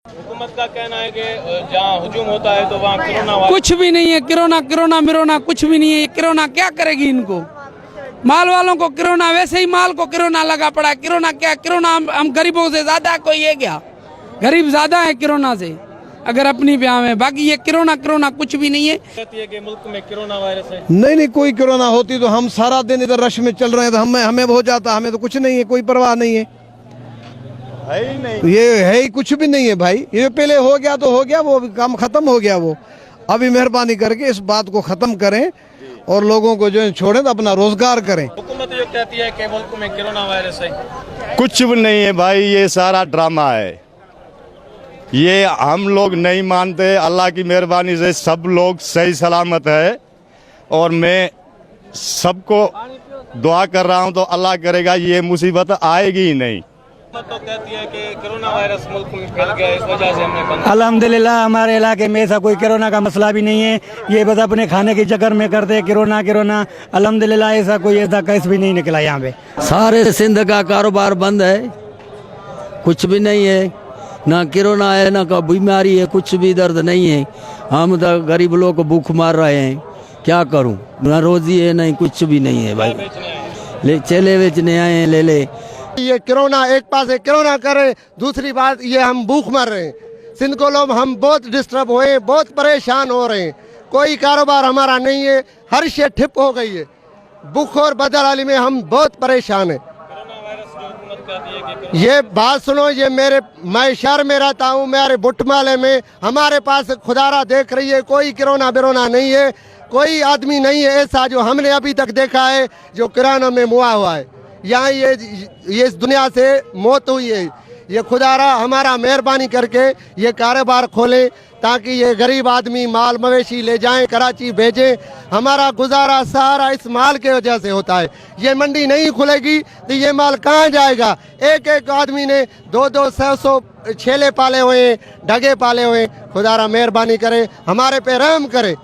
हुकूमत का कहना है कि जहाँ हुजूम होता है तो वहाँ कोरोना कुछ भी नहीं है। कोरोना कोरोना मिरोना कुछ भी नहीं है। ये कोरोना क्या करेगी इनको? माल वालों को कोरोना, वैसे ही माल को कोरोना लगा पड़ा है। कोरोना क्या, कोरोना हम गरीबों से ज्यादा कोई है क्या? गरीब ज्यादा है कोरोना से अगर अपनी ब्याह में। बाकी ये कोरोना कोरोना कुछ भी नहीं है। कहती है कि मुल्क में कोरोना वायरस है। नहीं, कोई कोरोना होती तो हम सारा दिन इधर रश में चल रहे हैं तो हमें हो जाता। हमें तो कुछ नहीं है, कोई परवाह नहीं है ही नहीं। ये है ही कुछ भी नहीं है भाई। ये पहले हो गया तो हो गया, वो काम खत्म हो गया। वो अभी मेहरबानी करके इस बात को खत्म करें और लोगों को जो है छोड़ें तो अपना रोजगार करें। हुकूमत ये कहती है कि मुल्क में कोरोना वायरस है। कुछ भी नहीं है भाई, ये सारा ड्रामा है। ये हम लोग नहीं मानते। अल्लाह की मेहरबानी से सब लोग सही सलामत है और मैं सबको दुआ कर रहा हूं तो अल्लाह करेगा ये मुसीबत आएगी ही नहीं। हुकूमत तो कहती है कि कोरोना वायरस मुल्क में फैल गया, इस वजह से हमने बंद। अल्हम्दुलिल्लाह हमारे इलाके में ऐसा कोई कोरोना का मसला भी नहीं है। ये बस अपने खाने के चक्कर में करते कोरोना कोरोना। अल्हम्दुलिल्लाह ऐसा कोई ऐसा केस भी नहीं निकला यहाँ पे। सारे सिंध का कारोबार बंद है, कुछ भी नहीं है। ना कोरोना है ना कोई बीमारी है, कुछ भी दर्द नहीं है। हम तो गरीब लोग को भूख मार रहे हैं, क्या करूं? ना रोजी है नहीं कुछ भी नहीं है भाई। ले चेले बेचने आए हैं, ले ले। ये कोरोना एक पास है, कोरोना करे, दूसरी बात ये हम भूख मर रहे हैं। सिंध को लोग हम बहुत डिस्टर्ब हुए, बहुत परेशान हो रहे हैं। कोई कारोबार हमारा नहीं है, हर शे ठिप हो गई है। भूख और बदहाली में हम बहुत परेशान है। ये बात सुनो, ये मैं शहर में रहता हूँ, मेरे बुटमाले में हमारे पास खुदारा देख रही है, कोई कोरोना बिरोना नहीं है। कोई आदमी नहीं है ऐसा जो हमने अभी तक देखा है जो कोरोना में मुआ हुआ है। यहाँ ये इस दुनिया से मौत हुई है। ये खुदारा हमारा मेहरबानी करके ये कारोबार खोले ताकि ये गरीब आदमी माल मवेशी ले जाएं, कराची भेजें। हमारा गुजारा सारा इस माल के वजह से होता है। ये मंडी नहीं खुलेगी तो ये माल कहाँ जाएगा? एक एक आदमी ने 200 100 छेले पाले हुए हैं, ढगे पाले हुए हैं। खुदारा मेहरबानी करे, हमारे पे रहम करे।